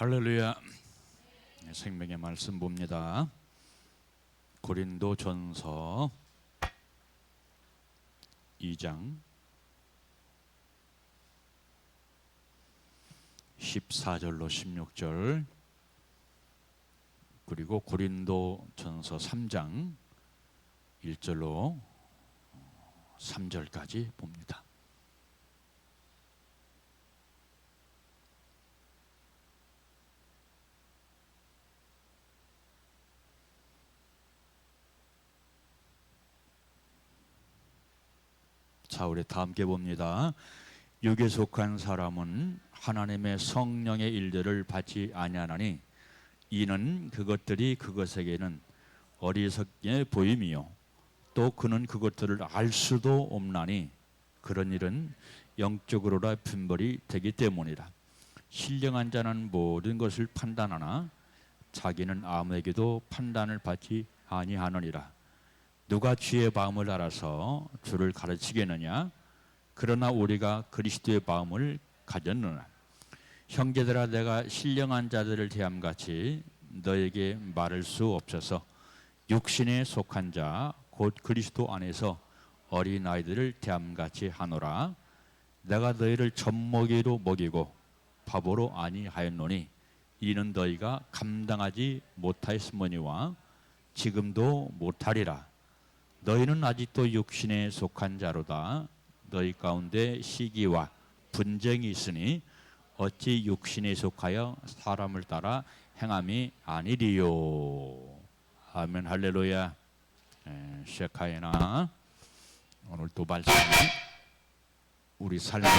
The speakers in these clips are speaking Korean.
할렐루야. 생명의 말씀 봅니다. 고린도전서 2장 14절로 16절, 그리고 고린도전서 3장 1절로 3절까지 봅니다. 자, 우리 다 함께 봅니다. 육에 속한 사람은 하나님의 성령의 일들을 받지 아니하나니 이는 그것들이 그것에게는 어리석게 보임이요 또 그는 그것들을 알 수도 없나니 그런 일은 영적으로라 분별이 되기 때문이라. 신령한 자는 모든 것을 판단하나 자기는 아무에게도 판단을 받지 아니하느니라. 누가 주의 마음을 알아서 주를 가르치겠느냐? 그러나 우리가 그리스도의 마음을 가졌느냐? 형제들아, 내가 신령한 자들을 대함같이 너에게 말할 수 없어서 육신에 속한 자 곧 그리스도 안에서 어린아이들을 대함같이 하노라. 내가 너희를 젖먹이로 먹이고 밥으로 아니하였노니 이는 너희가 감당하지 못하였으므니와 지금도 못하리라. 너희는 아직도 육신에 속한 자로다. 너희 가운데 시기와 분쟁이 있으니 어찌 육신에 속하여 사람을 따라 행함이 아니리요. 아멘. 할렐루야. 셰카이나, 오늘 또 말씀이 우리 삶의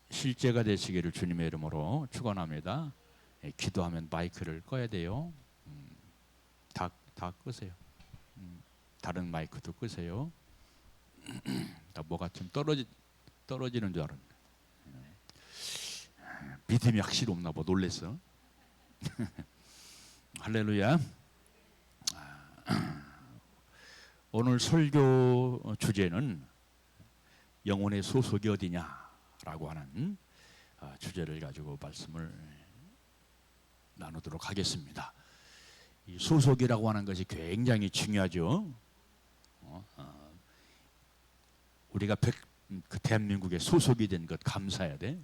실제가 되시기를 주님의 이름으로 축원합니다. 기도하면 마이크를 꺼야 돼요. 다 끄세요. 다른 마이크도 끄세요. 나 뭐가 좀 떨어지는 줄 알았네. 믿음이 확실히 없나 봐. 놀랬어. 할렐루야. 오늘 설교 주제는 영혼의 소속이 어디냐라고 하는 주제를 가지고 말씀을 나누도록 하겠습니다. 이 소속이라고 하는 것이 굉장히 중요하죠. 우리가 그 대한민국에 소속이 된 것 감사해야 돼.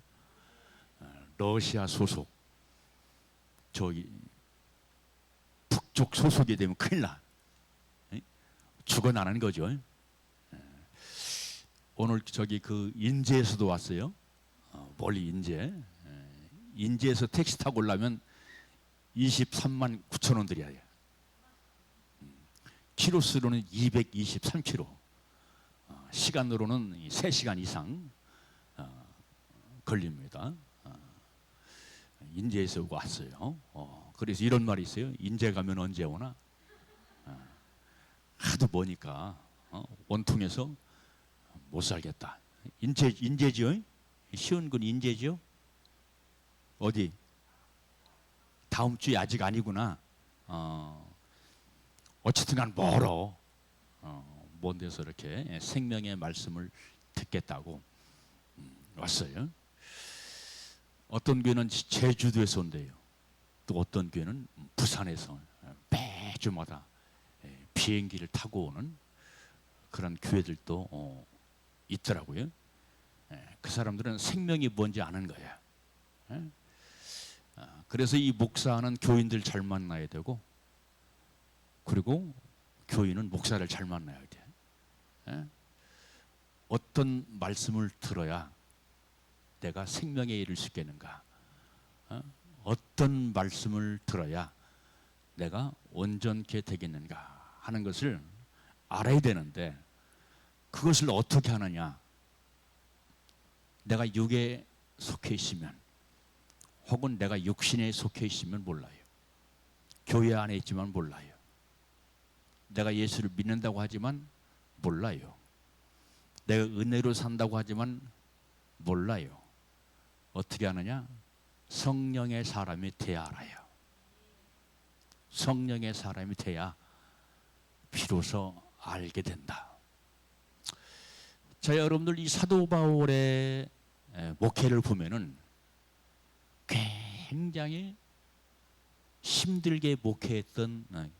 러시아 소속, 저기 북쪽 소속이 되면 큰일 나. 죽어나는 거죠. 오늘 저기 그 인제에서도 왔어요. 멀리 인제에서 택시 타고 오려면 23만 9천 원 드려야 해요. 키로수로는 223km, 시간으로는 3시간 이상 걸립니다. 인제에서 왔어요. 그래서 이런 말이 있어요. 인제 가면 언제 오나? 하도 머니까 원통해서 못 살겠다. 인제지요? 쉬운 건 인제지요? 어디? 다음 주에 아직 아니구나. 어쨌든 간 멀어. 먼 데서 이렇게 생명의 말씀을 듣겠다고 왔어요. 어떤 교회는 제주도에서 온대요. 또 어떤 교회는 부산에서 매주마다 비행기를 타고 오는 그런 교회들도 있더라고요. 그 사람들은 생명이 뭔지 아는 거야. 그래서 이 목사는 교인들 잘 만나야 되고, 그리고 교인은 목사를 잘 만나야 돼. 어떤 말씀을 들어야 내가 생명에 이를 수 있겠는가? 어떤 말씀을 들어야 내가 온전케 되겠는가 하는 것을 알아야 되는데, 그것을 어떻게 하느냐? 내가 육에 속해 있으면, 혹은 내가 육신에 속해 있으면 몰라요. 교회 안에 있지만 몰라요. 내가 예수를 믿는다고 하지만 몰라요. 내가 은혜로 산다고 하지만 몰라요. 어떻게 하느냐? 성령의 사람이 돼야 알아요. 성령의 사람이 돼야 비로소 알게 된다. 자, 여러분들, 이 사도 바울의 목회를 보면은 굉장히 힘들게 목회했던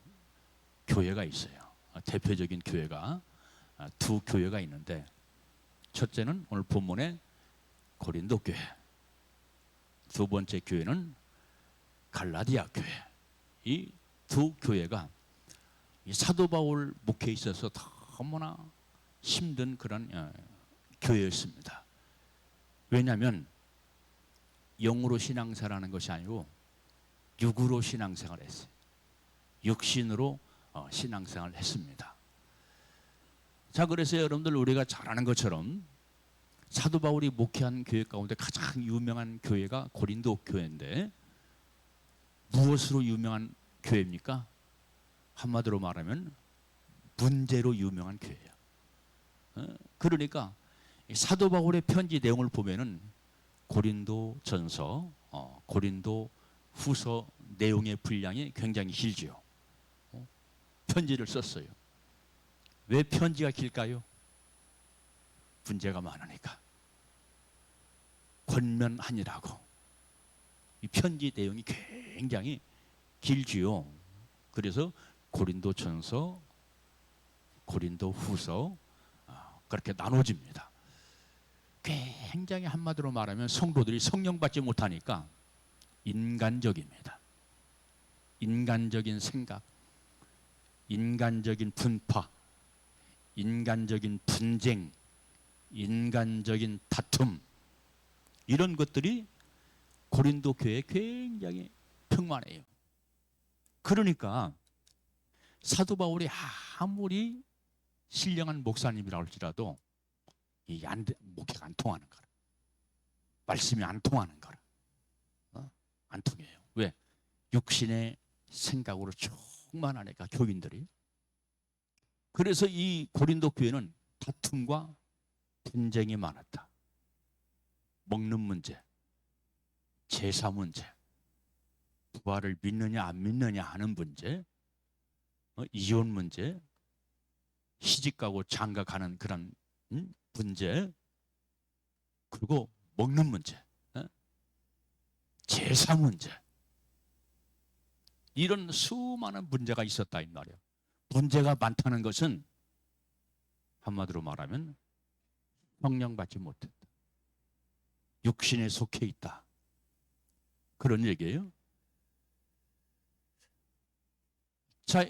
교회가 있어요. 대표적인 교회가 두 교회가 있는데, 첫째는 오늘 본문의 고린도 교회, 두 번째 교회는 갈라디아 교회. 이 두 교회가 이 사도 바울 목회에 있어서 너무나 힘든 그런 교회였습니다. 왜냐하면 영으로 신앙생활하는 것이 아니고 육으로 신앙생활을 했어요. 육신으로 신앙생활을 했습니다. 자, 그래서 여러분들, 우리가 잘 아는 것처럼 사도 바울이 목회한 교회 가운데 가장 유명한 교회가 고린도 교회인데, 무엇으로 유명한 교회입니까? 한마디로 말하면 문제로 유명한 교회예요. 그러니까 사도 바울의 편지 내용을 보면은 고린도 전서, 고린도 후서 내용의 분량이 굉장히 길지요. 편지를 썼어요. 왜 편지가 길까요? 문제가 많으니까. 권면하니라고. 이 편지 내용이 굉장히 길지요. 그래서 고린도 전서, 고린도 후서 그렇게 나눠집니다. 굉장히 한마디로 말하면 성도들이 성령 받지 못하니까 인간적입니다. 인간적인 생각, 인간적인 분파, 인간적인 분쟁, 인간적인 다툼, 이런 것들이 고린도 교회에 굉장히 평만해요. 그러니까 사도 바울이 아무리 신령한 목사님이라 할지라도 이게 목회가 안 통하는 거라. 말씀이 안 통하는 거라. 안 통해요. 왜? 육신의 생각으로 충만하니까, 교인들이. 그래서 이 고린도 교회는 다툼과 분쟁이 많았다. 먹는 문제, 제사 문제, 부활을 믿느냐 안 믿느냐 하는 문제, 이혼 문제, 시집가고 장가가는 그런 문제, 그리고 먹는 문제, 제사 문제, 이런 수많은 문제가 있었다 이 말이에요. 문제가 많다는 것은 한마디로 말하면 성령 받지 못했다, 육신에 속해 있다, 그런 얘기예요. 자,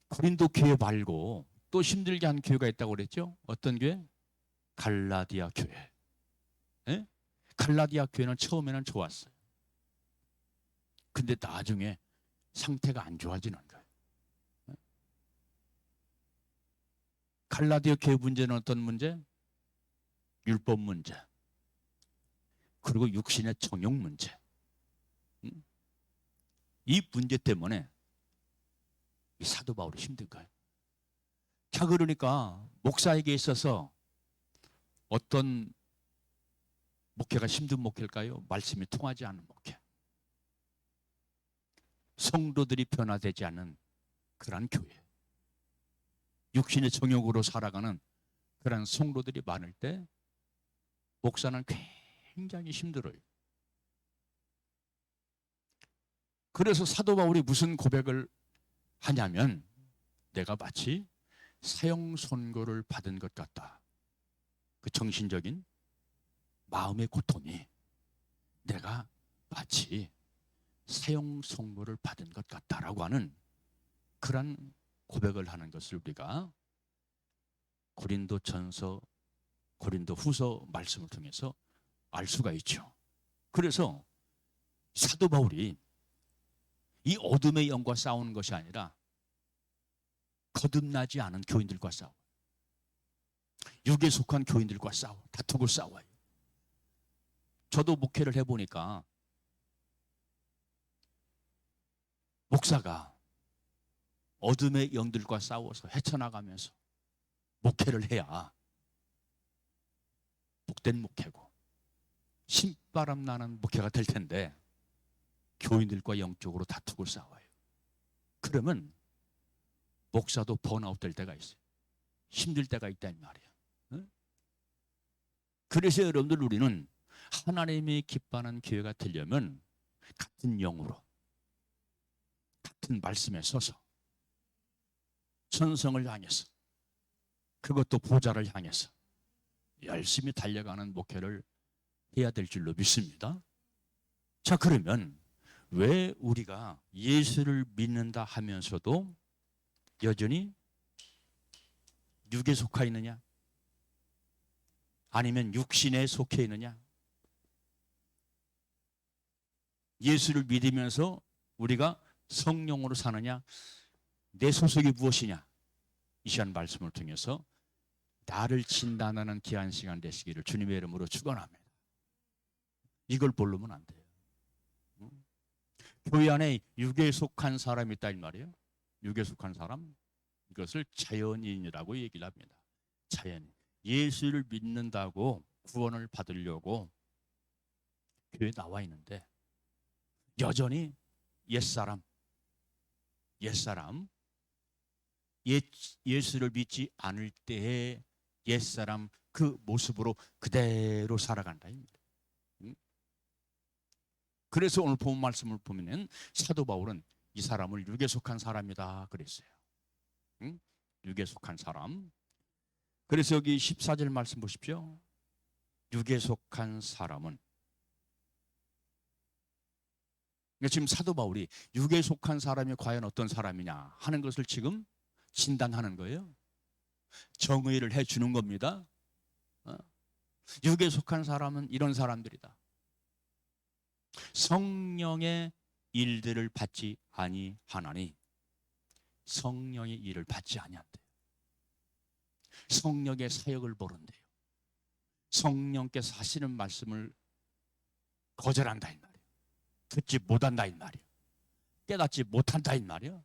고린도 교회 말고 또 힘들게 한 교회가 있다고 그랬죠? 어떤 교회? 갈라디아 교회. 예? 갈라디아 교회는 처음에는 좋았어요. 근데 나중에 상태가 안 좋아지는 거예요. 갈라디아 교회 문제는 어떤 문제? 율법 문제, 그리고 육신의 정욕 문제. 이 문제 때문에 이 사도 바울이 힘든 거예요. 자, 그러니까 목사에게 있어서 어떤 목회가 힘든 목회일까요? 말씀이 통하지 않는 목회. 성도들이 변화되지 않는 그런 교회. 육신의 정욕으로 살아가는 그런 성도들이 많을 때 목사는 굉장히 힘들어요. 그래서 사도 바울이 무슨 고백을 하냐면, 내가 마치 사형 선고를 받은 것 같다. 그 정신적인 마음의 고통이 내가 마치 사형 선고를 받은 것 같다라고 하는 그런 고백을 하는 것을 우리가 고린도 전서, 고린도 후서 말씀을 통해서 알 수가 있죠. 그래서 사도 바울이 이 어둠의 영과 싸우는 것이 아니라 거듭나지 않은 교인들과 싸워, 육에 속한 교인들과 싸워, 다투고 싸워요. 저도 목회를 해보니까 목사가 어둠의 영들과 싸워서 헤쳐나가면서 목회를 해야 복된 목회고 신바람 나는 목회가 될 텐데, 교인들과 영적으로 다투고 싸워요. 그러면 목사도 번아웃 될 때가 있어요. 힘들 때가 있단 말이에요. 그래서 여러분들, 우리는 하나님이 기뻐하는 교회가 되려면 같은 영으로 같은 말씀에 서서 천성을 향해서 그것도 보좌를 향해서 열심히 달려가는 목회를 해야 될 줄로 믿습니다. 자, 그러면 왜 우리가 예수를 믿는다 하면서도 여전히 육에 속해 있느냐? 아니면 육신에 속해 있느냐? 예수를 믿으면서 우리가 성령으로 사느냐? 내 소속이 무엇이냐? 이 시간 말씀을 통해서 나를 진단하는 귀한 시간 되시기를 주님의 이름으로 축원합니다. 이걸 모르면 안 돼요. 교회 안에 육에 속한 사람이 있다 이 말이에요. 육에 속한 사람, 이것을 자연인이라고 얘기를 합니다. 자연인. 예수를 믿는다고 구원을 받으려고 교회에 나와 있는데 여전히 옛사람, 예수를 믿지 않을 때의 옛사람 그 모습으로 그대로 살아간다. 그래서 오늘 본 말씀을 보면 사도 바울은 이 사람을 육에 속한 사람이다 그랬어요. 육에 속한 사람. 그래서 여기 14절 말씀 보십시오. 육에 속한 사람은, 지금 사도 바울이 육에 속한 사람이 과연 어떤 사람이냐 하는 것을 지금 진단하는 거예요. 정의를 해주는 겁니다. 육에 속한 사람은 이런 사람들이다. 성령의 일들을 받지 아니하나니, 성령의 일을 받지 아니한대요. 성령의 사역을 모른대요. 성령께서 하시는 말씀을 거절한다 이 말이에요. 듣지 못한다 이 말이에요. 깨닫지 못한다 이 말이에요.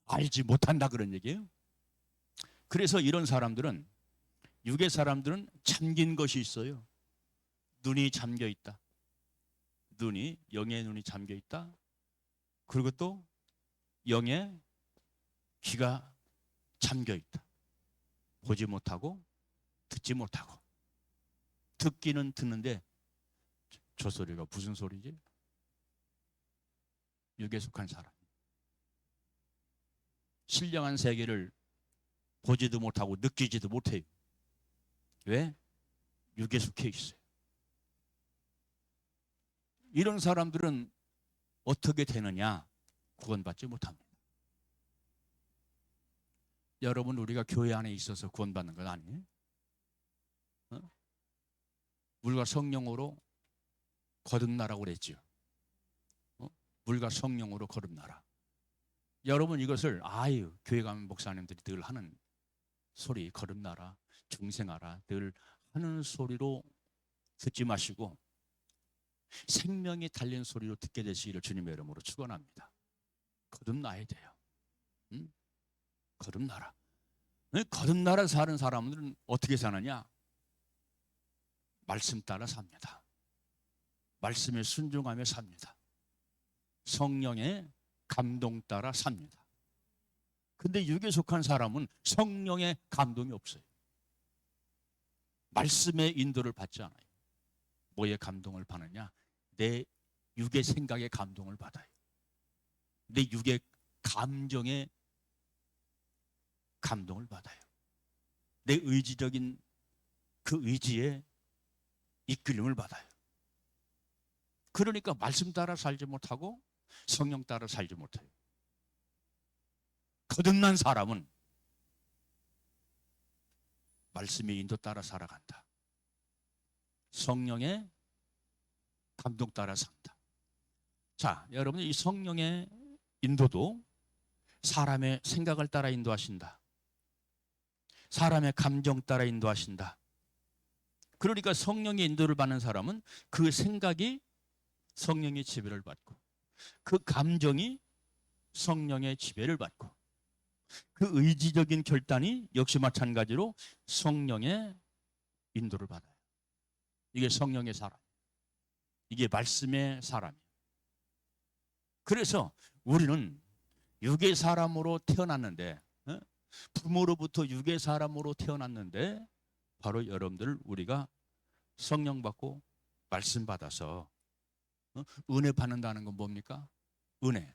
알지 못한다 그런 얘기예요. 그래서 이런 사람들은, 육의 사람들은 잠긴 것이 있어요. 눈이 잠겨 있다. 영의 눈이 잠겨 있다. 그리고 또 영의 귀가 잠겨 있다. 보지 못하고 듣지 못하고. 듣기는 듣는데 저 소리가 무슨 소리지? 육에 속한 사람. 신령한 세계를 보지도 못하고 느끼지도 못해요. 왜? 육에 속해 있어요. 이런 사람들은 어떻게 되느냐? 구원받지 못합니다. 여러분, 우리가 교회 안에 있어서 구원받는 건 아니에요. 물과 성령으로 거듭나라고 그랬죠. 물과 성령으로 거듭나라. 여러분, 이것을 교회 가면 목사님들이 늘 하는 소리, 거듭나라, 중생하라, 늘 하는 소리로 듣지 마시고 생명이 달린 소리로 듣게 되시기를 주님의 이름으로 축원합니다. 거듭나야 돼요. 거듭나라. 거듭나라 사는 사람들은 어떻게 사느냐? 말씀 따라 삽니다. 말씀에 순종하며 삽니다. 성령의 감동 따라 삽니다. 근데 육에 속한 사람은 성령의 감동이 없어요. 말씀의 인도를 받지 않아요. 뭐에 감동을 받느냐? 내 육의 생각에 감동을 받아요. 내 육의 감정에 감동을 받아요. 내 의지적인 그 의지에 이끌림을 받아요. 그러니까 말씀 따라 살지 못하고 성령 따라 살지 못해요. 거듭난 사람은 말씀의 인도 따라 살아간다. 성령의 감동 따라 산다. 자, 여러분, 이 성령의 인도도 사람의 생각을 따라 인도하신다. 사람의 감정 따라 인도하신다. 그러니까 성령의 인도를 받는 사람은 그 생각이 성령의 지배를 받고, 그 감정이 성령의 지배를 받고, 그 의지적인 결단이 역시 마찬가지로 성령의 인도를 받아요. 이게 성령의 사람, 이게 말씀의 사람이에요. 그래서 우리는 육의 사람으로 태어났는데, 부모로부터 육의 사람으로 태어났는데, 바로 여러분들 우리가 성령 받고 말씀 받아서 은혜 받는다는 건 뭡니까? 은혜.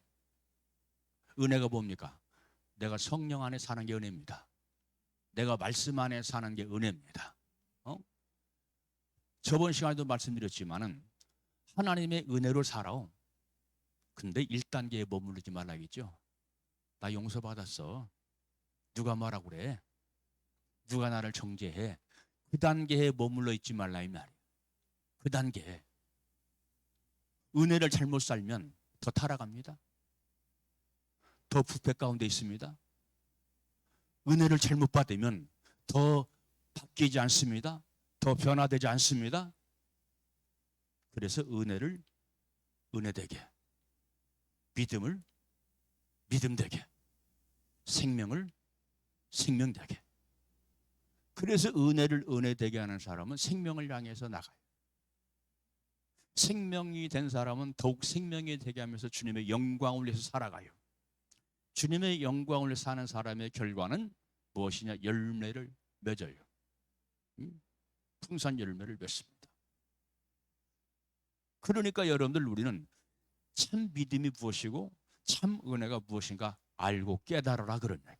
은혜가 뭡니까? 내가 성령 안에 사는 게 은혜입니다. 내가 말씀 안에 사는 게 은혜입니다. 저번 시간에도 말씀드렸지만은 하나님의 은혜로 살아. 근데 1단계에 머무르지 말라겠죠. 나 용서받았어. 누가 뭐라 그래? 누가 나를 정죄해? 그 단계에 머물러 있지 말라 이 말이야. 그 단계에. 은혜를 잘못 살면 더 타락합니다. 더 부패 가운데 있습니다. 은혜를 잘못 받으면 더 바뀌지 않습니다. 더 변화되지 않습니다. 그래서 은혜를 은혜되게, 믿음을 믿음되게, 생명을 생명되게. 그래서 은혜를 은혜되게 하는 사람은 생명을 향해서 나가요. 생명이 된 사람은 더욱 생명이 되게 하면서 주님의 영광을 위해서 살아가요. 주님의 영광을 위해서 사는 사람의 결과는 무엇이냐? 열매를 맺어요. 풍성한 열매를 맺습니다. 그러니까 여러분들, 우리는 참 믿음이 무엇이고 참 은혜가 무엇인가 알고 깨달아라 그런 얘기예요.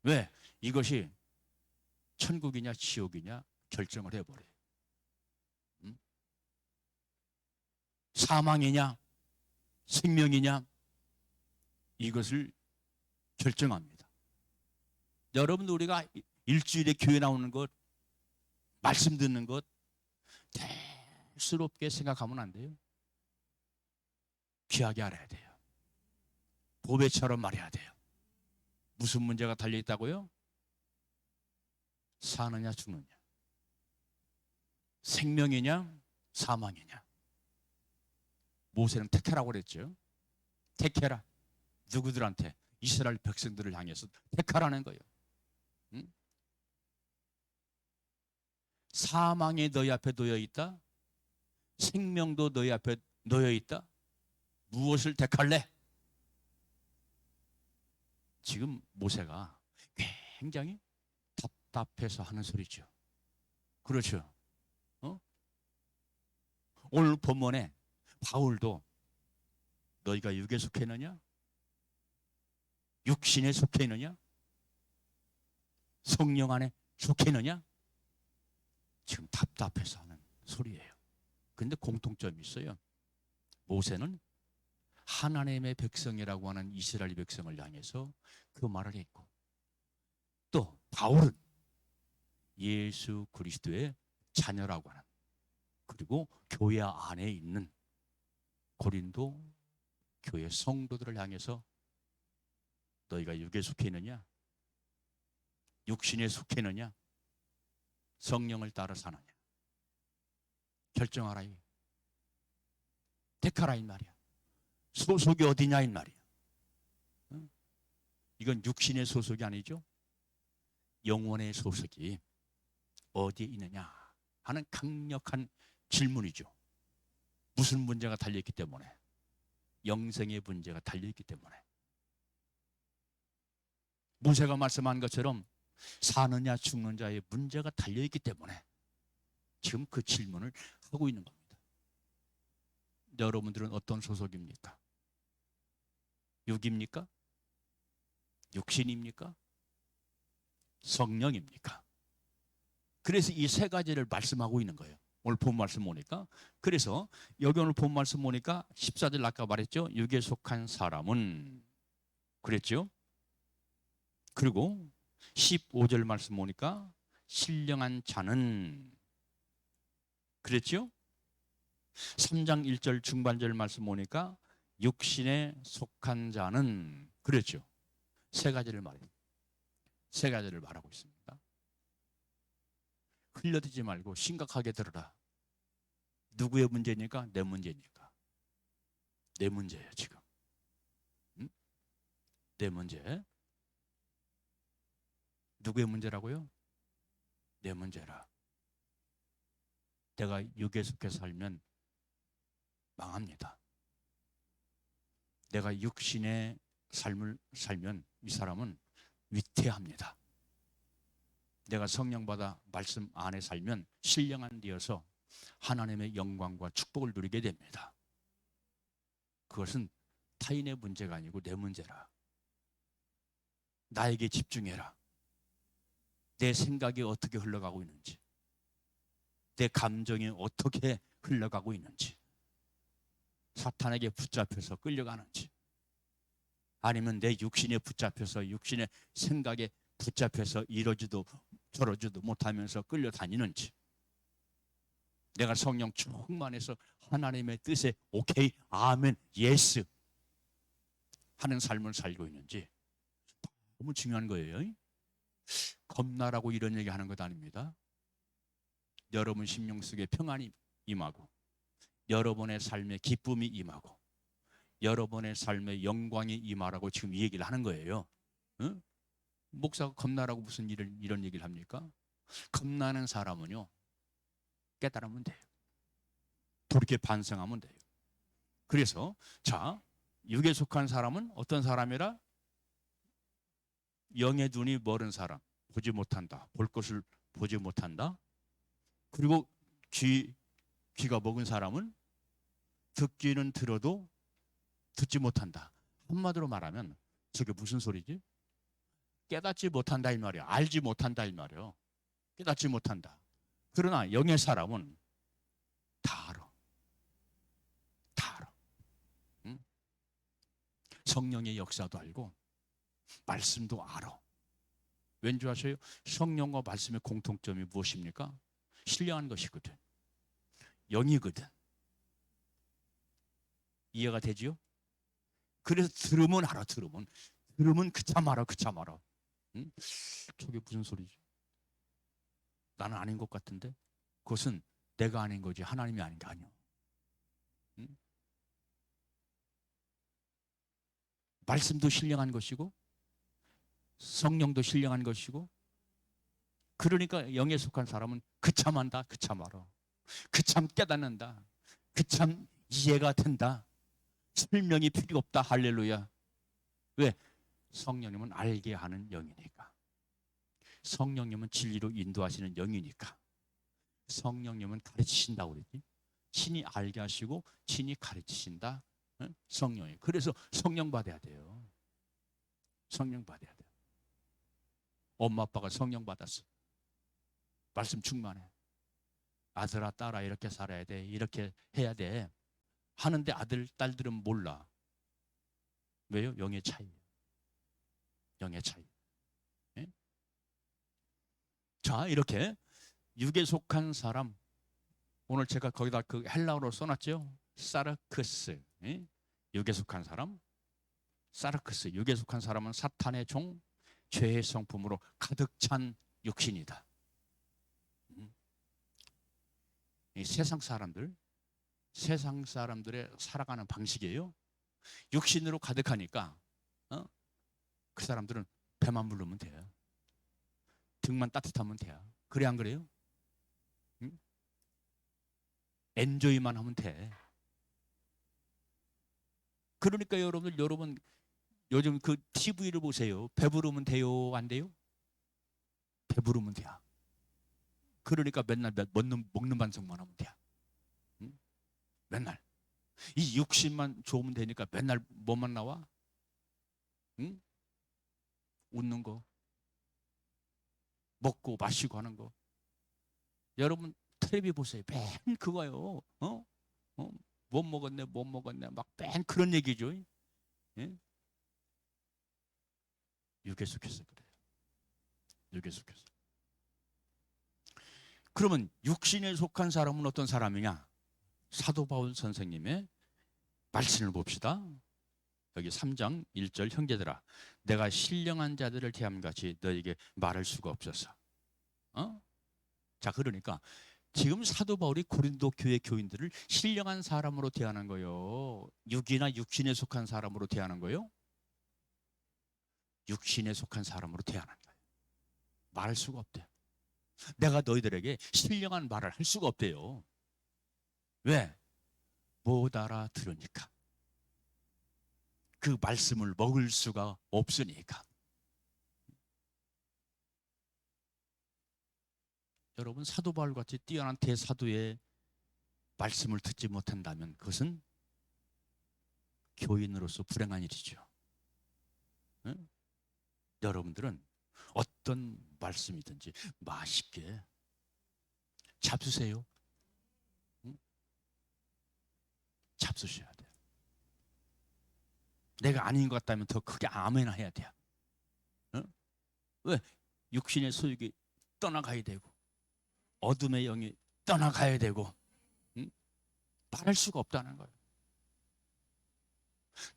왜? 이것이 천국이냐 지옥이냐 결정을 해버려요. 사망이냐 생명이냐 이것을 결정합니다. 여러분, 우리가 일주일에 교회 나오는 것, 말씀 듣는 것 대수롭게 생각하면 안 돼요. 귀하게 알아야 돼요. 보배처럼 말해야 돼요. 무슨 문제가 달려있다고요? 사느냐 죽느냐, 생명이냐 사망이냐. 모세는 택해라고 그랬죠. 택해라. 누구들한테? 이스라엘 백성들을 향해서 택하라는 거예요. 응? 사망이 너희 앞에 놓여 있다. 생명도 너희 앞에 놓여 있다. 무엇을 택할래? 지금 모세가 굉장히 답답해서 하는 소리죠. 그렇죠. 오늘 본문에 바울도 너희가 육에 속해 있느냐? 육신에 속해 있느냐? 성령 안에 속해 있느냐? 지금 답답해서 하는 소리예요. 그런데 공통점이 있어요. 모세는 하나님의 백성이라고 하는 이스라엘 백성을 향해서 그 말을 했고, 또 바울은 예수 그리스도의 자녀라고 하는, 그리고 교회 안에 있는 고린도 교회 성도들을 향해서 너희가 육에 속해 있느냐? 육신에 속해 있느냐? 성령을 따라 사느냐? 결정하라. 택하라 이 말이야. 소속이 어디냐 이 말이야. 이건 육신의 소속이 아니죠. 영혼의 소속이 어디에 있느냐 하는 강력한 질문이죠. 무슨 문제가 달려있기 때문에? 영생의 문제가 달려있기 때문에. 모세가 말씀한 것처럼 사느냐 죽느냐의 문제가 달려있기 때문에 지금 그 질문을 하고 있는 겁니다. 여러분들은 어떤 소속입니까? 육입니까? 육신입니까? 성령입니까? 그래서 이 세 가지를 말씀하고 있는 거예요. 오늘 본 말씀 보니까. 그래서 여기 오늘 본 말씀 보니까 14절 아까 말했죠. 육에 속한 사람은 그랬죠. 그리고 15절 말씀 보니까 신령한 자는 그랬죠. 3장 1절 중반절 말씀 보니까 육신에 속한 자는 그랬죠. 세 가지를 말해요. 세 가지를 말하고 있습니다. 흘려들지 말고 심각하게 들어라. 누구의 문제니까? 내 문제니까. 내 문제예요 지금. 응? 내 문제. 누구의 문제라고요? 내 문제라. 내가 육에 속해 살면 망합니다. 내가 육신의 삶을 살면 이 사람은 위태합니다. 내가 성령 받아 말씀 안에 살면 신령한 되어서 하나님의 영광과 축복을 누리게 됩니다. 그것은 타인의 문제가 아니고 내 문제라. 나에게 집중해라. 내 생각이 어떻게 흘러가고 있는지, 내 감정이 어떻게 흘러가고 있는지, 사탄에게 붙잡혀서 끌려가는지, 아니면 내 육신에 붙잡혀서 육신의 생각에 붙잡혀서 이러지도 저러지도 못하면서 끌려다니는지, 내가 성령 충만해서 하나님의 뜻에 오케이, 아멘, 예스 하는 삶을 살고 있는지 너무 중요한 거예요. 겁나라고 이런 얘기하는 것 아닙니다. 여러분 심령 속에 평안이 임하고, 여러분의 삶에 기쁨이 임하고, 여러분의 삶에 영광이 임하라고 지금 이 얘기를 하는 거예요. 응? 목사가 겁나라고 무슨 이런 얘기를 합니까? 겁나는 사람은요, 깨달으면 돼요. 돌이켜 반성하면 돼요. 그래서 자, 육에 속한 사람은 어떤 사람이라? 영의 눈이 멀은 사람, 보지 못한다. 볼 것을 보지 못한다. 그리고 귀가 먹은 사람은 듣기는 들어도 듣지 못한다. 한마디로 말하면 저게 무슨 소리지? 깨닫지 못한다 이 말이야. 알지 못한다 이 말이야. 깨닫지 못한다. 그러나 영의 사람은 다 알아. 다 알아. 응? 성령의 역사도 알고 말씀도 알아. 왠지 아세요? 성령과 말씀의 공통점이 무엇입니까? 신령한 것이거든. 영이거든. 이해가 되지요? 그래서 들으면 알아. 들으면 그참 알아. 응? 저게 무슨 소리지? 나는 아닌 것 같은데? 그것은 내가 아닌 거지 하나님이 아닌 게 아니야. 응? 말씀도 신령한 것이고 성령도 신령한 것이고, 그러니까 영에 속한 사람은 그참 한다. 그참 알아. 그참 깨닫는다. 그참 이해가 된다. 설명이 필요 없다. 할렐루야. 왜? 성령님은 알게 하는 영이니까. 성령님은 진리로 인도하시는 영이니까. 성령님은 가르치신다고 그랬지. 친히 알게 하시고 친히 가르치신다. 응? 성령이. 그래서 성령 받아야 돼요. 성령 받아야 돼요. 엄마 아빠가 성령 받았어. 말씀 충만해. 아들아 딸아 이렇게 살아야 돼. 이렇게 해야 돼. 하는데 아들 딸들은 몰라. 왜요? 영의 차이. 영의 차이. 예? 자, 이렇게 육에 속한 사람, 오늘 제가 거기다 그 헬라어로 써놨죠. 사르크스. 예? 육에 속한 사람, 사르크스. 육에 속한 사람은 사탄의 종, 죄의 성품으로 가득 찬 육신이다. 이 세상 사람들의 살아가는 방식이에요. 육신으로 가득하니까 그 사람들은 배만 부르면 돼요. 등만 따뜻하면 돼요. 그래 안 그래요? 응? 엔조이만 하면 돼. 그러니까 여러분 요즘 그 TV를 보세요. 배부르면 돼요? 안 돼요? 배부르면 돼요. 그러니까 맨날 먹는 반성만 하면 돼요. 응? 맨날. 이 육신만 좋으면 되니까 맨날 뭐만 나와? 응? 웃는 거. 먹고 마시고 하는 거. 여러분 텔레비 보세요. 맨 그거요. 못 먹었네. 막 맨 그런 얘기죠. 예? 육에 속해서 그래요. 육에 속해서. 그러면 육신에 속한 사람은 어떤 사람이냐? 사도 바울 선생님의 말씀을 봅시다. 여기 3장 1절 형제들아 내가 신령한 자들을 대함같이 너에게 말할 수가 없어서. 자, 그러니까 지금 사도 바울이 고린도 교회 교인들을 신령한 사람으로 대하는 거예요. 육이나 육신에 속한 사람으로 대하는 거예요. 육신에 속한 사람으로 대하는 거예요. 말할 수가 없대요. 내가 너희들에게 신령한 말을 할 수가 없대요. 왜? 못 알아들으니까. 그 말씀을 먹을 수가 없으니까. 여러분 사도 바울 같이 뛰어난 대사도의 말씀을 듣지 못한다면 그것은 교인으로서 불행한 일이죠. 응? 여러분들은 어떤 말씀이든지 맛있게 잡수세요. 응? 잡수셔야 돼요. 내가 아닌 것 같다면 더 크게 아멘 해야 돼요. 응? 왜? 육신의 소욕이 떠나가야 되고 어둠의 영이 떠나가야 되고, 응? 말할 수가 없다는 거예요.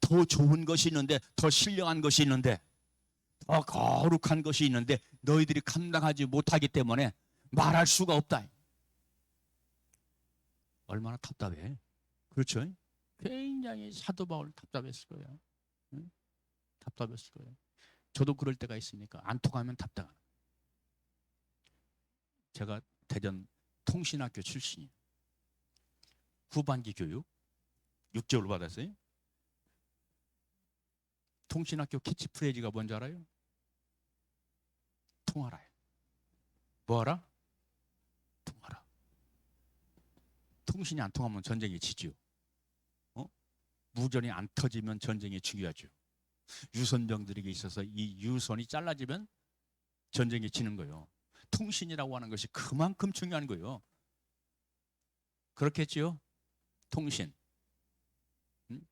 더 좋은 것이 있는데, 더 신령한 것이 있는데, 더 거룩한 것이 있는데 너희들이 감당하지 못하기 때문에 말할 수가 없다. 얼마나 답답해. 그렇죠? 굉장히 사도 바울 답답했을 거예요. 응? 답답했을 거예요. 저도 그럴 때가 있으니까 안 통하면 답답한. 제가 대전 통신학교 출신이에요. 후반기 교육 6개월 받았어요. 통신학교 캐치프레이즈가 뭔지 알아요? 통하라요. 뭐하라? 통하라. 통신이 안 통하면 전쟁이 지죠. 무전이 안 터지면 전쟁이 중요하죠. 유선병들에게 있어서 이 유선이 잘라지면 전쟁이 지는 거예요. 통신이라고 하는 것이 그만큼 중요한 거예요. 그렇겠지요? 통신. 응?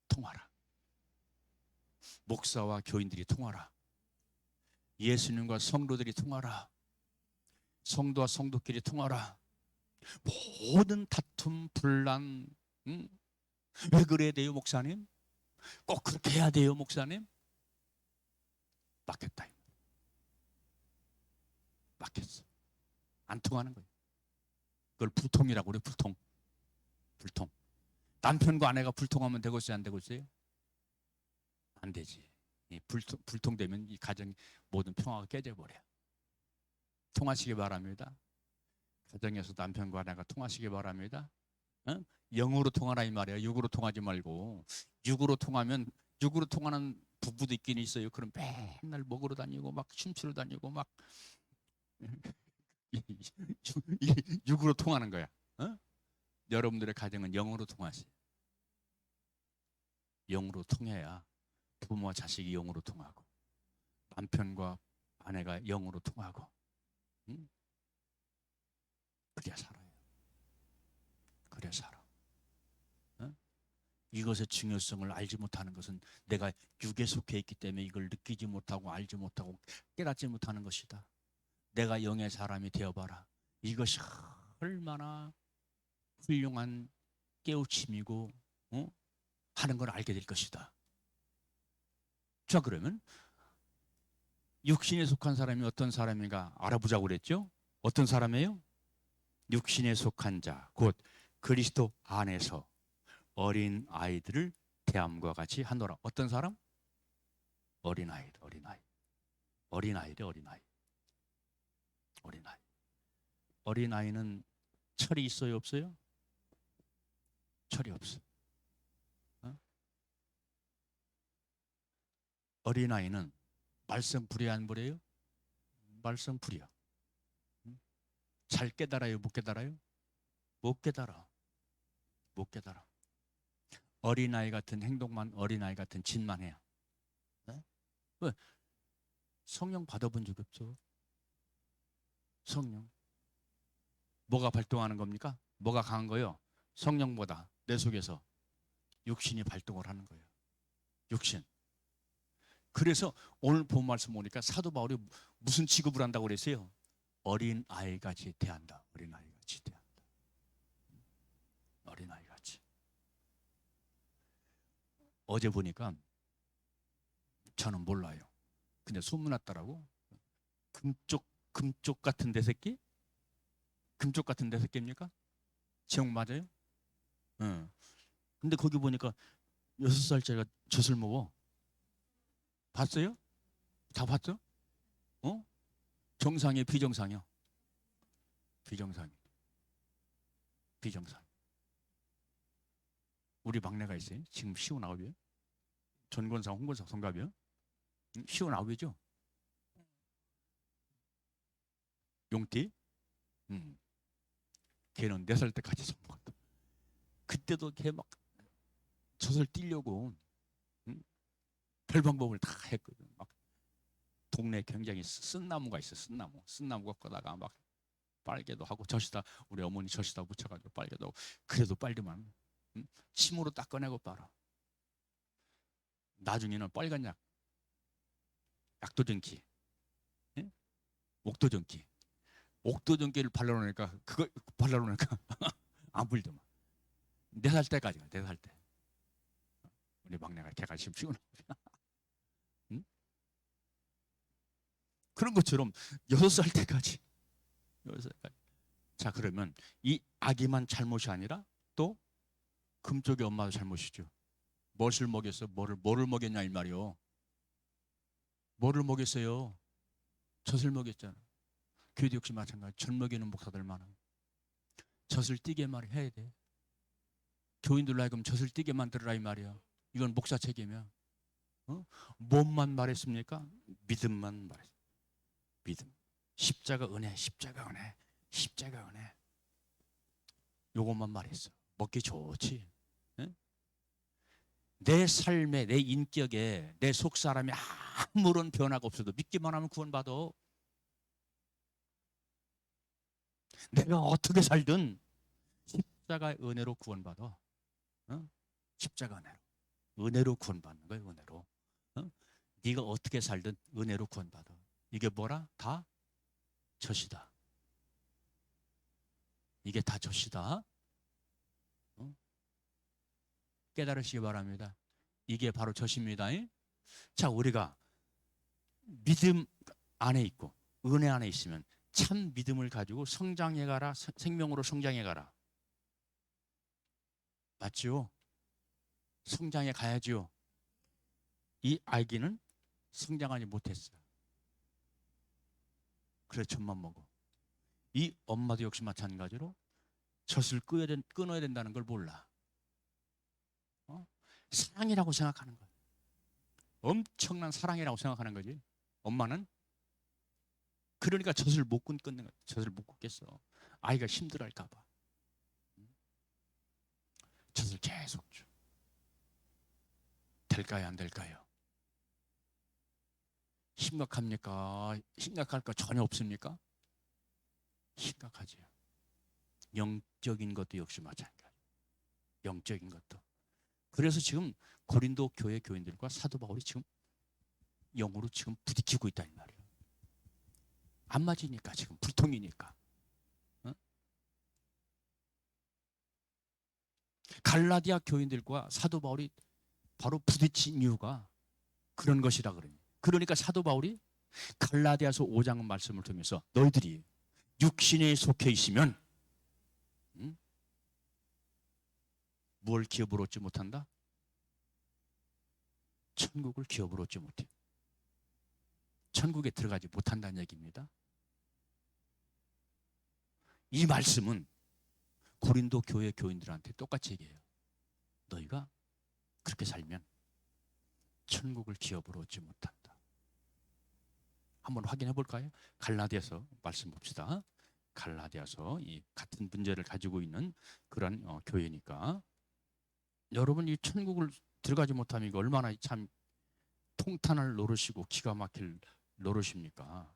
통하라. 목사와 교인들이 통하라. 예수님과 성도들이 통하라. 성도와 성도끼리 통하라. 모든 다툼, 분란, 응? 왜 그래야 돼요, 목사님? 꼭 그렇게 해야 돼요, 목사님? 막혔다. 막혔어. 안 통하는 거예요. 그걸 불통이라고 그래요, 불통. 불통. 남편과 아내가 불통하면 되고 있어요, 안 되고 있어요? 안 되지. 불통되면 이 가정 모든 평화가 깨져버려요. 통하시기 바랍니다. 가정에서 남편과 아내가 통하시기 바랍니다. 어? 영으로 통하라 이 말이에요. 육으로 통하지 말고. 육으로 통하는 부부도 있긴 있어요. 그럼 맨날 먹으러 다니고 막 춤추러 다니고 막 육으로 통하는 거야. 어? 여러분들의 가정은 영으로 통하세요. 영으로 통해야 부모와 자식이 영으로 통하고 남편과 아내가 영으로 통하고, 응? 그래야 살아요. 그래야 살아. 어? 이것의 중요성을 알지 못하는 것은 내가 육에 속해 있기 때문에 이걸 느끼지 못하고 알지 못하고 깨닫지 못하는 것이다. 내가 영의 사람이 되어봐라. 이것이 얼마나 훌륭한 깨우침이고, 하는 걸 알게 될 것이다. 자, 그러면 육신에 속한 사람이 어떤 사람인가 알아보자고 그랬죠? 어떤 사람이에요? 육신에 속한 자, 곧 그리스도 안에서 어린 아이들을 대함과 같이 하노라. 어떤 사람? 어린 아이, 어린 아이, 어린 아이래, 어린 아이, 어린 아이. 어린 아이는 철이 있어요, 없어요? 철이 없어. 어? 어린 아이는 말썽 부려 안 부려요? 말썽 부려. 잘 깨달아요, 못 깨달아요? 못 깨달아, 못 깨달아. 어린 아이 같은 행동만, 어린 아이 같은 짓만 해요. 네? 왜? 성령 받아본 적 없죠? 성령. 뭐가 발동하는 겁니까? 뭐가 강한 거예요? 성령보다 내 속에서 육신이 발동을 하는 거예요. 육신. 그래서 오늘 본 말씀 보니까 사도 바울이 무슨 취급을 한다고 그랬어요? 어린 아이같이 대한다. 어린 아이같이 대한다. 어린 아이같이. 어제 보니까 저는 몰라요. 근데 소문났더라고. 금쪽 같은 데 새끼? 금쪽 같은 데 새끼입니까? 제목 맞아요? 응. 근데 거기 보니까 6살짜리가 젖을 먹어. 봤어요? 다 봤어? 어? 정상이에요, 비정상이요? 비정상. 비정상. 우리 막내가 있어요. 지금 시온 아홉이에요. 전권사, 홍권사 성갑이요. 시온 아홉이죠. 용띠. 걔는 4살 때까지 젖 먹었다. 그때도 걔 막 젖을 띄려고 응? 별 방법을 다 했거든. 막 동네 굉장히 쓴 나무가 있어. 쓴 나무 갖고다가 막 빨개도 하고 젖이다 우리 어머니 젖이다 묻혀가지고 빨개도 하고 그래도 빨리만 응? 침으로 닦아내고 빨아. 나중에는 빨간 약, 약도전기, 응? 옥도전기, 옥도전기를 발라놓으니까 그거 발라놓으니까 안 불더만. 4살 때까지가 4살 때. 우리 막내가 걔가 지금 피곤해. 응? 그런 것처럼 6살 때까지. 6살까지. 자, 그러면 이 아기만 잘못이 아니라 또 금쪽의 엄마도 잘못이죠. 무엇을 먹였어? 뭐를 먹였냐 이 말이요. 뭐를 먹였어요? 젖을 먹였잖아. 교회도 역시 마찬가지. 젖 먹이는 목사들 많아. 젖을 띠게 말해야 돼. 교인들로 하여금 젖을 띠게 만들어라 이 말이야. 이건 목사 책임이야. 어? 뭔만 말했습니까? 믿음만 말했어. 믿음. 십자가 은혜, 십자가 은혜, 십자가 은혜. 요것만 말했어. 먹기 좋지. 응? 내 삶에, 내 인격에, 내 속사람이 아무런 변화가 없어도 믿기만 하면 구원받아. 내가 어떻게 살든 십자가의 은혜로 구원받아. 어? 십자가 은혜로. 은혜로 구원받는 거예요. 은혜로. 어? 네가 어떻게 살든 은혜로 구원받아. 이게 뭐라? 다 젖이다. 이게 다 젖이다. 어? 깨달으시기 바랍니다. 이게 바로 젖입니다. 자, 우리가 믿음 안에 있고 은혜 안에 있으면 참 믿음을 가지고 성장해 가라. 생명으로 성장해 가라. 맞죠? 성장해 가야죠. 이 아기는 성장하지 못했어. 그래서 젖만 먹어. 이 엄마도 역시 마찬가지로 젖을 끊어야 된다는 걸 몰라. 어? 사랑이라고 생각하는 거야. 엄청난 사랑이라고 생각하는 거지. 엄마는 그러니까 젖을 못 끊는 거야. 젖을 못 끊겠어. 아이가 힘들어할까 봐. 젖을 계속 줘. 될까요? 안 될까요? 심각합니까? 심각할 거 전혀 없습니까? 심각하죠. 영적인 것도 역시 마찬가지. 영적인 것도. 그래서 지금 고린도 교회 교인들과 사도 바울이 지금 영으로 지금 부딪히고 있다는 말이에요. 안 맞으니까 지금 불통이니까. 어? 갈라디아 교인들과 사도 바울이 바로 부딪힌 이유가 그런 것이라 그러니. 그러니까 사도 바울이 갈라디아서 5장 말씀을 통해서 너희들이 육신에 속해 있으면 뭘 기업으로 얻지 못한다? 천국을 기업으로 얻지 못해. 천국에 들어가지 못한다는 얘기입니다. 이 말씀은 고린도 교회 교인들한테 똑같이 얘기해요. 너희가 그렇게 살면 천국을 기업으로 얻지 못한다. 한번 확인해 볼까요? 갈라디아서 말씀 봅시다. 갈라디아서 이 같은 문제를 가지고 있는 그런 교회니까 여러분 이 천국을 들어가지 못하면 이거 얼마나 참 통탄을 노릇이고 기가 막힐 노릇입니까?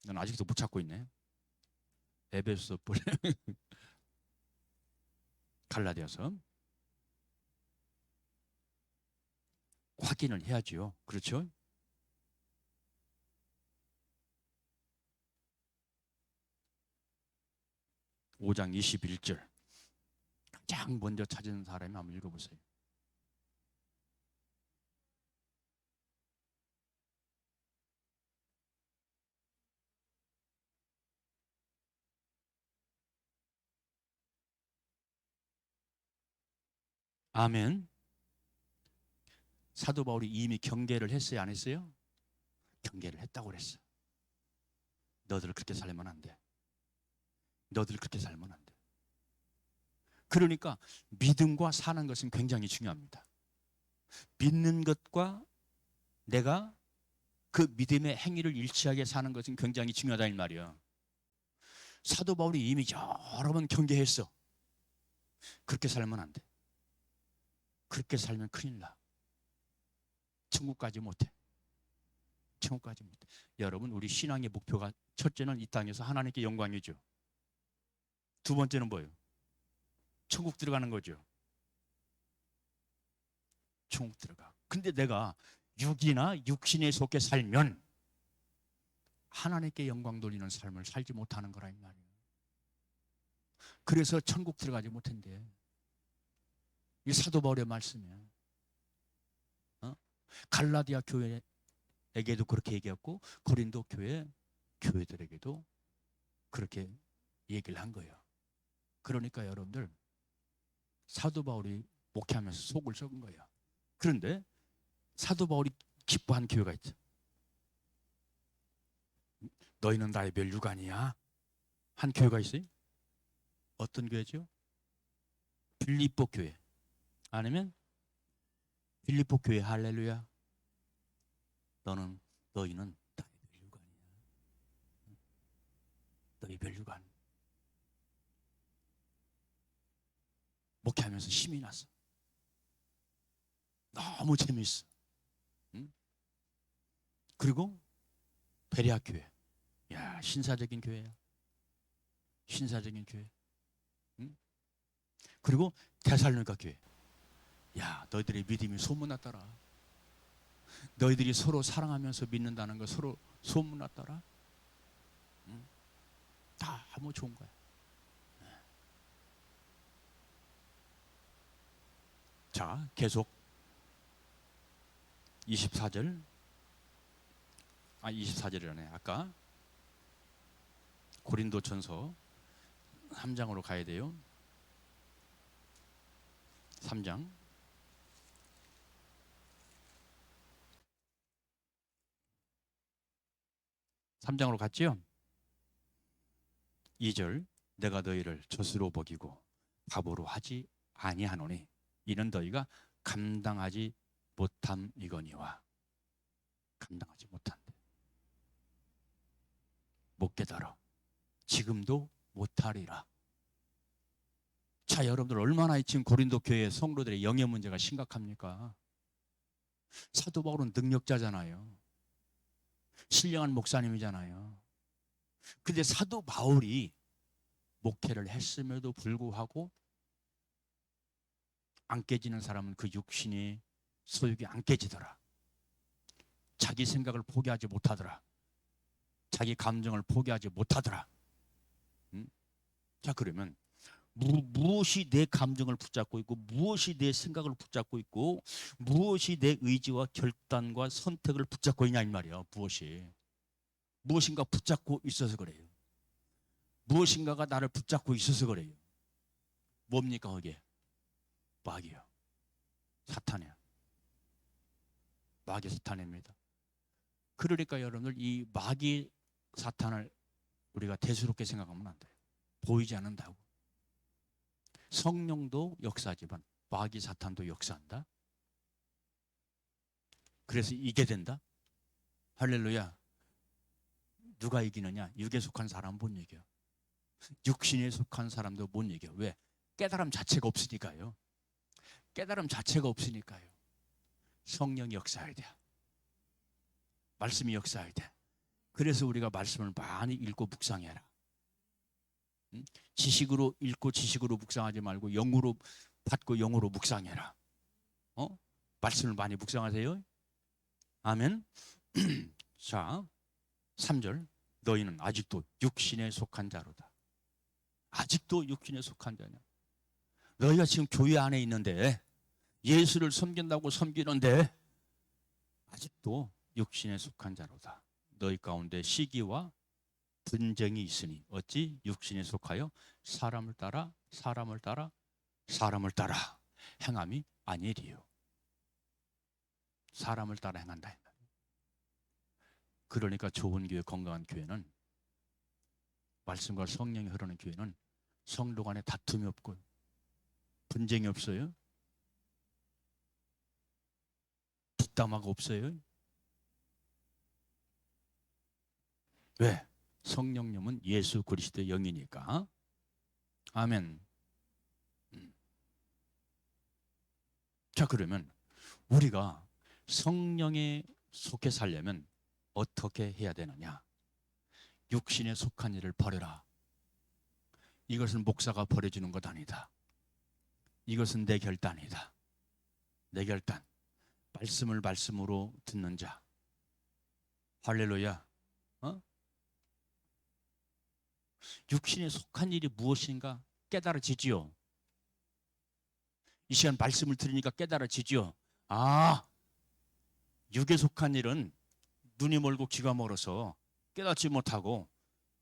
난 아직도 못 찾고 있네. 에베소 갈라디아서 확인을 해야지요. 그렇죠? (5장 21절) 가장 먼저 찾은 사람이 한번 읽어보세요. 아멘. 사도 바울이 이미 경계를 했어요, 안 했어요? 경계를 했다고 그랬어. 너들 그렇게 살면 안 돼. 너들 그렇게 살면 안 돼. 그러니까 믿음과 사는 것은 굉장히 중요합니다. 믿는 것과 내가 그 믿음의 행위를 일치하게 사는 것은 굉장히 중요하다 이 말이야. 사도 바울이 이미 여러 번 경계했어. 그렇게 살면 안 돼. 그렇게 살면 큰일 나. 천국까지 못해. 천국까지 못해. 여러분, 우리 신앙의 목표가 첫째는 이 땅에서 하나님께 영광이죠. 두 번째는 뭐예요? 천국 들어가는 거죠. 천국 들어가. 근데 내가 육이나 육신에 속해 살면 하나님께 영광 돌리는 삶을 살지 못하는 거라 이 말이에요. 그래서 천국 들어가지 못한대. 이 사도 바울의 말씀이야. 갈라디아 교회에게도 그렇게 얘기했고 고린도 교회들에게도 그렇게 얘기를 한 거예요. 그러니까 여러분들 사도 바울이 목회하면서 속을 썩은 거예요. 그런데 사도 바울이 기뻐한 교회가 있죠. 너희는 나의 멸류관이야 한 교회가 있어요. 어떤 교회죠? 빌립보 교회. 아니면 빌립보 교회. 할렐루야. 너희는 나의 멸류관이야. 너희 멸류관. 목회하면서 힘이 났어. 너무 재미있어. 응? 그리고 베레아 교회. 야, 신사적인 교회야. 신사적인 교회. 응? 그리고 데살로니가 교회. 야, 너희들의 믿음이 소문났더라. 너희들이 서로 사랑하면서 믿는다는 거 서로 소문났더라. 응? 다 너무 좋은 거야. 자, 계속 24절. 24절이라네. 아까 고린도전서 3장으로 가야 돼요. 3장. 3장으로 갔지요? 2절. 내가 너희를 젖으로 먹이고 밥으로 하지 아니하노니 이는 너희가 감당하지 못함이거니와. 감당하지 못한대. 못 깨달아. 지금도 못하리라. 자, 여러분들 얼마나 지금 고린도 교회 성도들의 영의 문제가 심각합니까? 사도 바울은 능력자잖아요. 신령한 목사님이잖아요. 근데 사도 바울이 목회를 했음에도 불구하고 안 깨지는 사람은 그 육신이 소욕이 안 깨지더라. 자기 생각을 포기하지 못하더라. 자기 감정을 포기하지 못하더라. 응? 자, 그러면 무엇이 내 감정을 붙잡고 있고 무엇이 내 생각을 붙잡고 있고 무엇이 내 의지와 결단과 선택을 붙잡고 있냐 이 말이야. 무엇인가 붙잡고 있어서 그래요. 무엇인가가 나를 붙잡고 있어서 그래요. 뭡니까 그게? 마귀요. 사탄이야. 마귀 사탄입니다. 그러니까 여러분들 이 마귀 사탄을 우리가 대수롭게 생각하면 안 돼요. 보이지 않는다고. 성령도 역사하지만 마귀 사탄도 역사한다. 그래서 이게 된다. 할렐루야. 누가 이기느냐? 육에 속한 사람은 못 이겨. 육신에 속한 사람도 못 이겨. 왜? 깨달음 자체가 없으니까요. 깨달음 자체가 없으니까요. 성령이 역사해야 돼. 말씀이 역사해야 돼. 그래서 우리가 말씀을 많이 읽고 묵상해라. 지식으로 읽고 지식으로 묵상하지 말고 영으로 받고 영으로 묵상해라. 말씀을 많이 묵상하세요. 아멘. 자, 3절. 너희는 아직도 육신에 속한 자로다. 아직도 육신에 속한 자냐. 너희가 지금 교회 안에 있는데 예수를 섬긴다고 섬기는데 아직도 육신에 속한 자로다. 너희 가운데 시기와 분쟁이 있으니 어찌 육신에 속하여 사람을 따라 행함이 아니리요. 사람을 따라 행한다. 그러니까 좋은 교회, 건강한 교회는 말씀과 성령이 흐르는 교회는 성도 간에 다툼이 없고 분쟁이 없어요? 뒷담화가 없어요? 왜? 성령님은 예수 그리스도의 영이니까. 아멘. 자, 그러면 우리가 성령에 속해 살려면 어떻게 해야 되느냐? 육신에 속한 일을 버려라. 이것은 목사가 버려주는 것 아니다. 이것은 내 결단이다. 내 결단. 말씀을 말씀으로 듣는 자. 할렐루야. 어? 육신에 속한 일이 무엇인가 깨달아지지요. 이 시간 말씀을 들으니까 깨달아지지요. 아, 육에 속한 일은 눈이 멀고 귀가 멀어서 깨닫지 못하고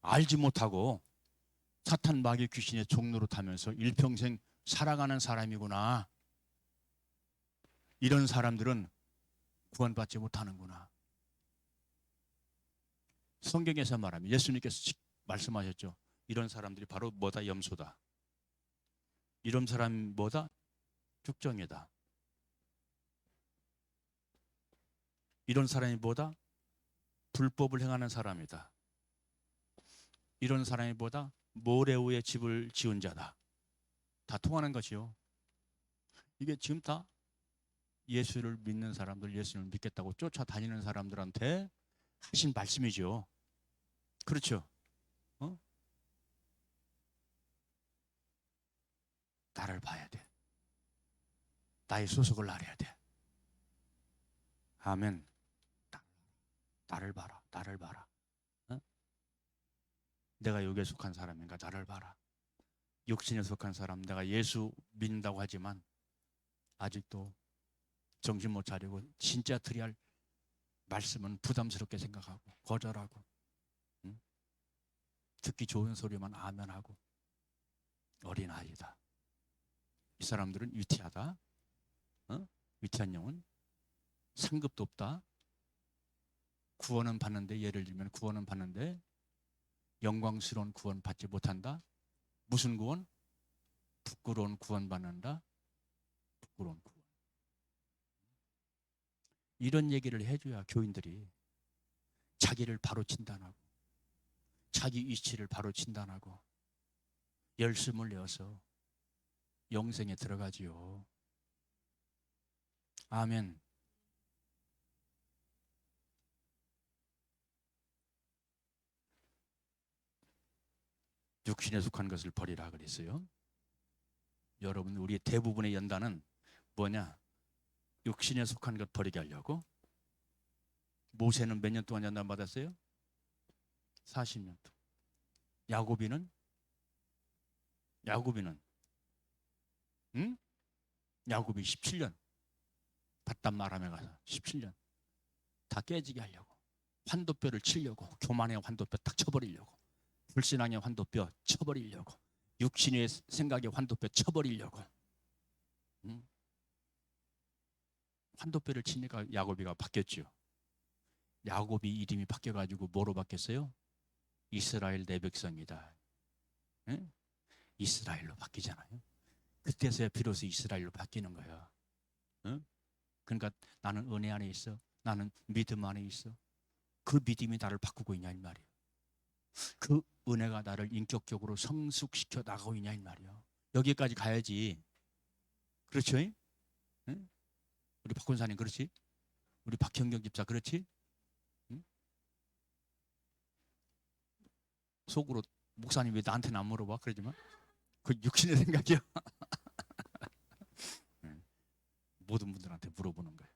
알지 못하고 사탄 마귀 귀신의 종로로 타면서 일평생 살아가는 사람이구나. 이런 사람들은 구원받지 못하는구나. 성경에서 말하면 예수님께서 말씀하셨죠. 이런 사람들이 바로 뭐다? 염소다. 이런 사람이 뭐다? 죽정이다. 이런 사람이 뭐다? 불법을 행하는 사람이다. 이런 사람이 뭐다? 모래 위에 집을 지은 자다. 다 통하는 것이요. 이게 지금 다 예수를 믿는 사람들, 예수를 믿겠다고 쫓아다니는 사람들한테 하신 말씀이죠. 그렇죠? 어? 나를 봐야 돼. 나의 소속을 알아야 돼. 아멘. 나를 봐라. 나를 봐라. 어? 내가 여기에 속한 사람인가? 나를 봐라. 육신에 속한 사람, 내가 예수 믿는다고 하지만 아직도 정신 못 차리고 진짜 드려야 할 말씀은 부담스럽게 생각하고 거절하고, 응? 듣기 좋은 소리만 아멘하고 어린아이다. 이 사람들은 위태하다. 어? 위태한 영은 상급도 없다. 구원은 받는데, 예를 들면 구원은 받는데 영광스러운 구원 받지 못한다. 무슨 구원? 부끄러운 구원 받는다. 부끄러운 구원. 이런 얘기를 해줘야 교인들이 자기를 바로 진단하고 자기 위치를 바로 진단하고 열심을 내어서 영생에 들어가지요. 아멘. 육신에 속한 것을 버리라 그랬어요. 여러분, 우리 대부분의 연단은 뭐냐? 육신에 속한 것 버리게 하려고. 모세는 몇 년 동안 연단 받았어요? 40년 동안. 야곱이는 응? 야곱이 17년 바단 마람에 가서 17년 다 깨지게 하려고, 환도뼈를 치려고, 교만의 환도뼈 딱 쳐버리려고, 불신앙의 환도뼈 쳐버리려고, 육신의 생각의 환도뼈 쳐버리려고. 응? 환도뼈를 치니까 야곱이가 바뀌었죠. 야곱이 이름이 바뀌어가지고 뭐로 바뀌었어요? 이스라엘 내 백성이다. 응? 이스라엘로 바뀌잖아요. 그때서야 비로소 이스라엘로 바뀌는 거야. 응? 그러니까 나는 은혜 안에 있어. 나는 믿음 안에 있어. 그 믿음이 나를 바꾸고 있냐 이 말이에요. 그 은혜가 나를 인격적으로 성숙시켜 나가고 있냐 이 말이에요. 여기까지 가야지. 그렇죠? 응? 우리 박 권사님 그렇지? 우리 박형경 집사 그렇지? 응? 속으로 목사님 왜 나한테는 안 물어봐? 그러지만 그 육신의 생각이야. 모든 분들한테 물어보는 거예요.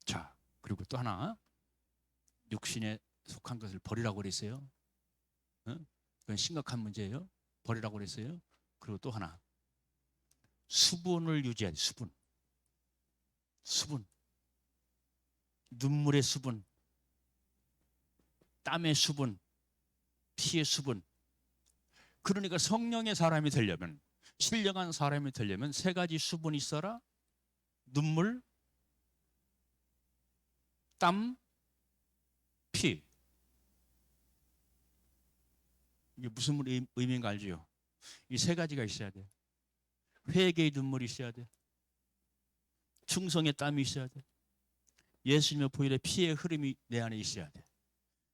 자, 그리고 또 하나, 육신에 속한 것을 버리라고 그랬어요. 그건 심각한 문제예요. 버리라고 그랬어요. 그리고 또 하나, 수분을 유지해야 돼. 수분. 눈물의 수분, 땀의 수분, 피의 수분. 그러니까 성령의 사람이 되려면, 신령한 사람이 되려면 세 가지 수분이 있어라. 눈물, 땀, 피. 이게 무슨 의미인가 알지요? 이 세 가지가 있어야 돼. 회개의 눈물이 있어야 돼. 충성의 땀이 있어야 돼. 예수님의 보혈의 피의 흐름이 내 안에 있어야 돼.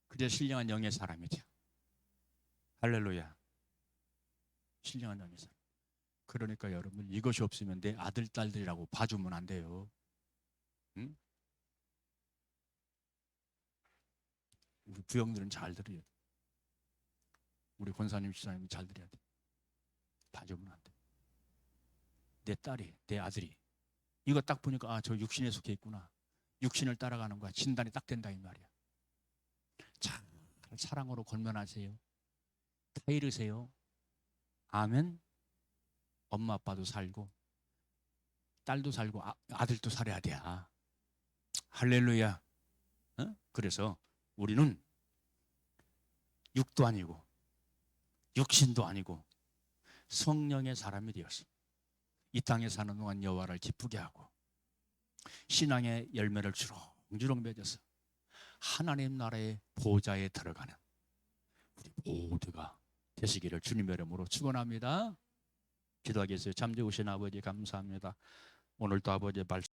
그래 신령한 영의 사람이죠. 할렐루야. 신령한 영의 사람. 그러니까 여러분 이것이 없으면 내 아들 딸들이라고 봐주면 안 돼요. 응? 우리 부형들은 잘 들어야 돼. 우리 권사님 지사님이 잘 들어야 돼. 봐주면 안 돼. 내 딸이, 내 아들이 이거 딱 보니까 저 육신에 속해 있구나. 육신을 따라가는 거야. 진단이 딱 된다 이 말이야. 잘 사랑으로 권면하세요. 타이르세요. 아멘. 엄마 아빠도 살고 딸도 살고 아들도 살아야 돼. 할렐루야. 어? 그래서 우리는 육도 아니고 육신도 아니고 성령의 사람이 되었어. 이 땅에 사는 동안 여호와를 기쁘게 하고 신앙의 열매를 주렁주렁 맺어서 하나님 나라의 보좌에 들어가는 우리 모두가 되시기를 주님의 이름으로 축원합니다. 기도하겠어요. 잠재우신 아버지 감사합니다. 오늘도 아버지의 말씀